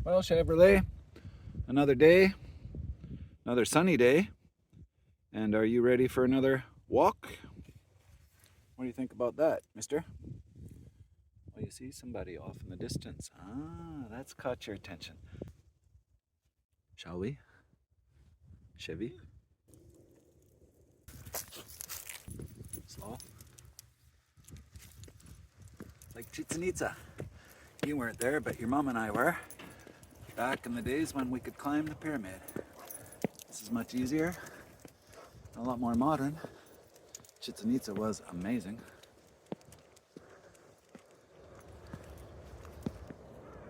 Well, Chevrolet, another day, another sunny day. And are you ready for another walk? What do you think about that, mister? Well, you see somebody off in the distance. Ah, that's caught your attention. Shall we? Chevy? Slow. Like Chichen Itza. You weren't there, but your mom and I were. Back in the days when we could climb the pyramid. This is much easier, a lot more modern. Chichen Itza was amazing.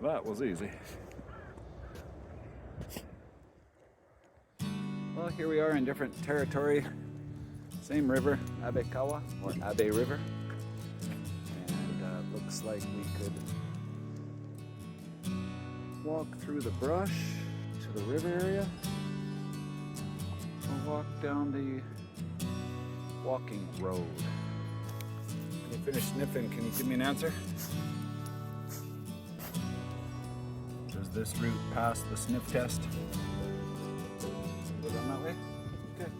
That was easy. Well, here we are in different territory. Same river, Abekawa, or Abe River. And looks like we could walk through the brush to the river area. Or walk down the walking road. When you finish sniffing, can you give me an answer? Does this route pass the sniff test? Go down that way? Okay.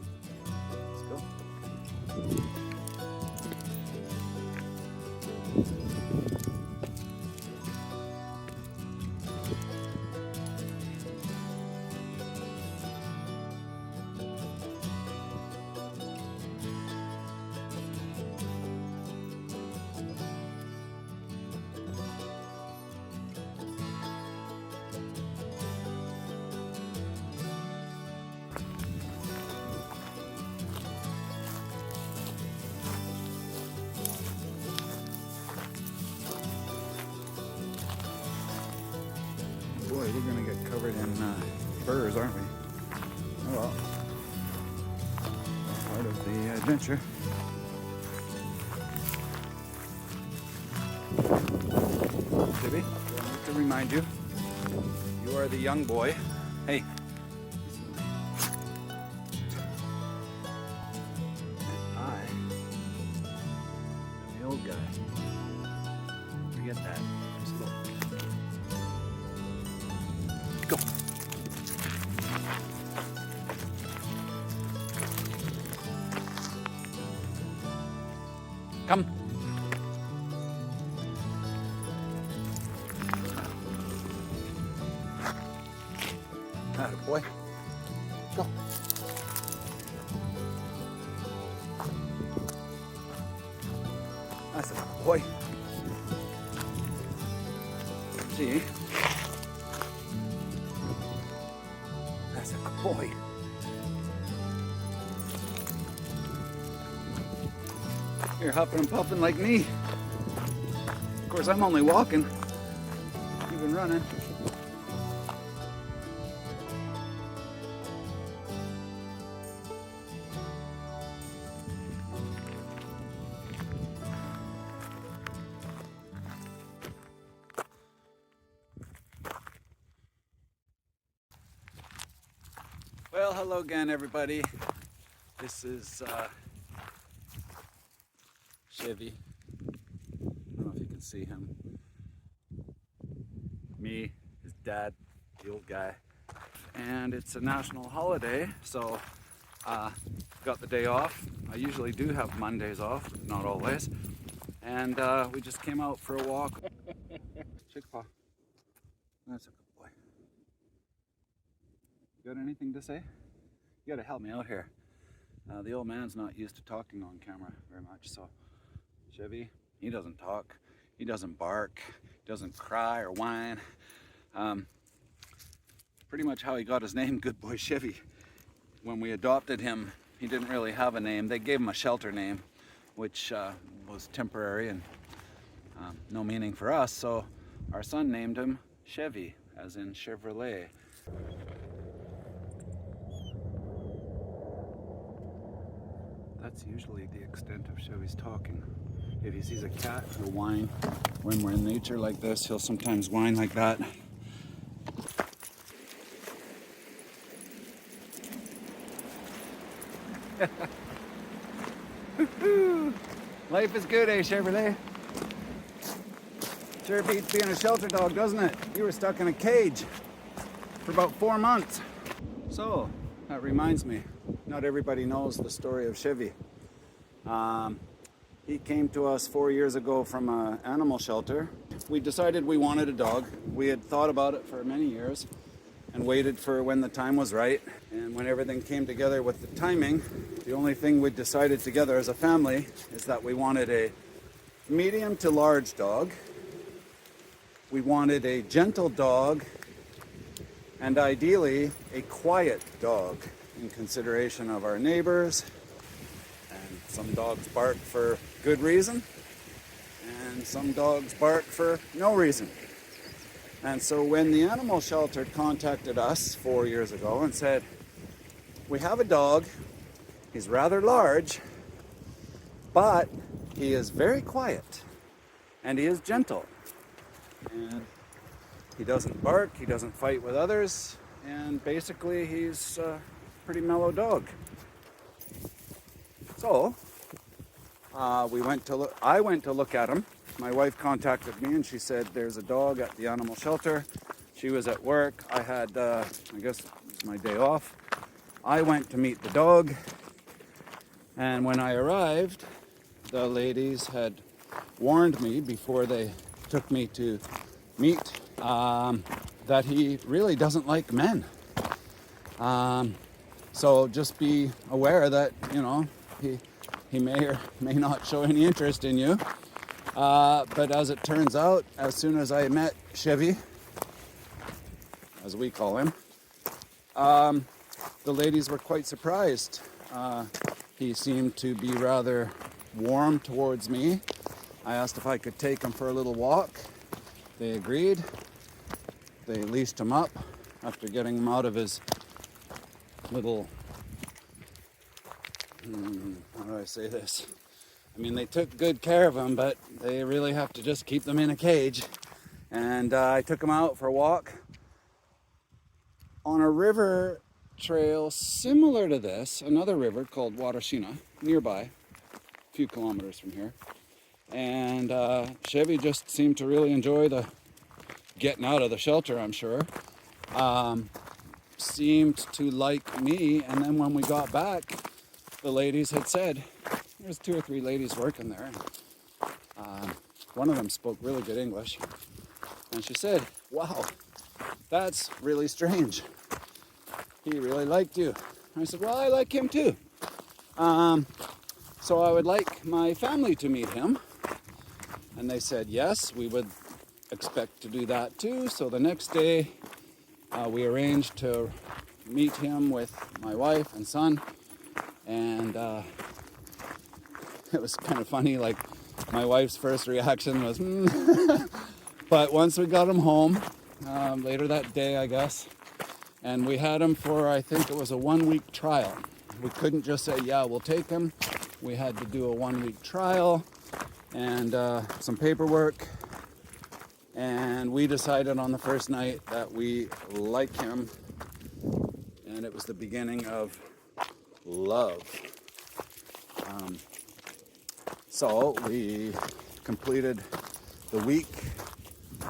Let's go. Boy, we're gonna get covered in furs, aren't we? Oh well. Part of the adventure. Chevy, I want to remind you, you are the young boy. Hey. I am the old guy. Forget that. Just look. Go. Come. Atta boy. Go. That's a boy. See? That's a good boy. You're huffing and puffing like me. Of course, I'm only walking. You've been running. Well, hello again, everybody. This is Chevy. I don't know if you can see him. Me, his dad, the old guy. And it's a national holiday, so got the day off. I usually do have Mondays off, but not always. And we just came out for a walk. Shake paw. That's a good boy. You got anything to say? You gotta help me out here. The old man's not used to talking on camera very much, so Chevy, he doesn't talk, he doesn't bark, he doesn't cry or whine. Pretty much how he got his name, Good Boy Chevy. When we adopted him, he didn't really have a name. They gave him a shelter name, which was temporary and no meaning for us, so our son named him Chevy, as in Chevrolet. That's usually the extent of Chevy's talking. If he sees a cat, he'll whine. When we're in nature like this, he'll sometimes whine like that. Life is good, eh, Chevrolet? Sure beats being a shelter dog, doesn't it? You were stuck in a cage for about 4 months. So, that reminds me, not everybody knows the story of Chevy. He came to us 4 years ago from an animal shelter. We decided we wanted a dog. We had thought about it for many years and waited for when the time was right. And when everything came together with the timing, the only thing we decided together as a family is that we wanted a medium to large dog. We wanted a gentle dog and ideally a quiet dog in consideration of our neighbors. And some dogs bark for good reason and some dogs bark for no reason. And so when the animal shelter contacted us 4 years ago and said, we have a dog, he's rather large, but he is very quiet and he is gentle. And he doesn't bark, he doesn't fight with others, and basically he's a pretty mellow dog. So I went to look at him. My wife contacted me and she said there's a dog at the animal shelter. She was at work. I had, I guess it was my day off. I went to meet the dog, and when I arrived, the ladies had warned me before they took me to meet that he really doesn't like men. So just be aware that, you know, he may or may not show any interest in you. But as it turns out, as soon as I met Chevy, as we call him, the ladies were quite surprised. He seemed to be rather warm towards me. I asked if I could take him for a little walk. They agreed. They leashed him up after getting him out of his little, how do I say this? I mean, they took good care of him, but they really have to just keep them in a cage. And I took him out for a walk on a river trail similar to this, another river called Watershina, nearby, a few kilometers from here. And Chevy just seemed to really enjoy the getting out of the shelter, I'm sure. Seemed to like me, and then when we got back, the ladies had said, there's 2 or 3 ladies working there, and one of them spoke really good English, and she said, wow, that's really strange. He really liked you. And I said, well, I like him too. So I would like my family to meet him. And they said, yes, we would expect to do that too. So the next day, we arranged to meet him with my wife and son. And it was kind of funny, like my wife's first reaction was, But once we got him home, later that day, I guess, and we had him for, I think it was a 1-week trial. We couldn't just say, yeah, we'll take him. We had to do a 1-week trial and some paperwork. And we decided on the first night that we like him. And it was the beginning of love. So we completed the week.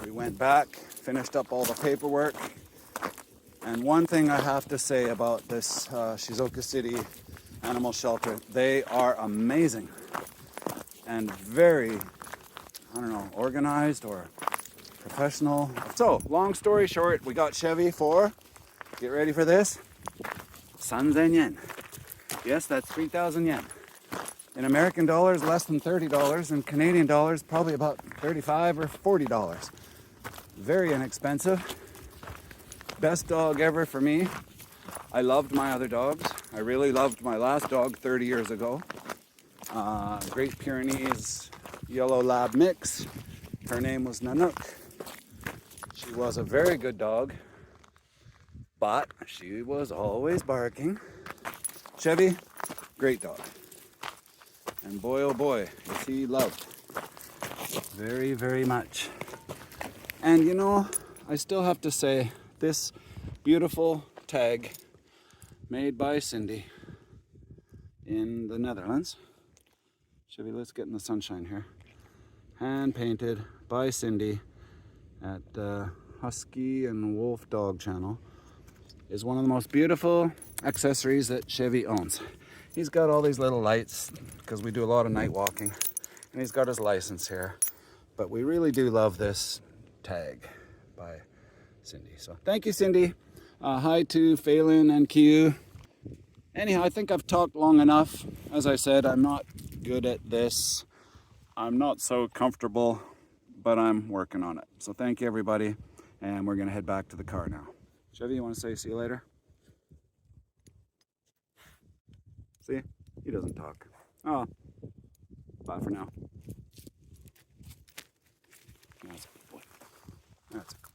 We went back, finished up all the paperwork. And one thing I have to say about this Shizuoka City animal shelter, they are amazing and very, I don't know, organized or professional. So, long story short, we got Chevy for, get ready for this, 3,000 yen. Yes, that's 3,000 yen. In American dollars, less than $30. In Canadian dollars, probably about $35 or $40. Very inexpensive. Best dog ever for me. I loved my other dogs. I really loved my last dog 30 years ago. Great Pyrenees Yellow Lab mix. Her name was Nanook. She was a very good dog, but she was always barking. Chevy, great dog. And boy, oh boy, is he loved. Very, very much. And you know, I still have to say, this beautiful tag made by Cindy in the Netherlands. Chevy, let's get in the sunshine here. Hand painted by Cindy at Husky and Wolf Dog Channel is one of the most beautiful accessories that Chevy owns. He's got all these little lights because we do a lot of night walking, and he's got his license here. But we really do love this tag by Cindy. So thank you, Cindy. Hi to Phelan and Q. Anyhow, I think I've talked long enough. As I said, I'm not good at this. I'm not so comfortable, but I'm working on it. So thank you, everybody. And we're gonna head back to the car now. Chevy, you wanna say see you later? See, he doesn't talk. Oh, bye for now. That's a good boy. That's a good boy.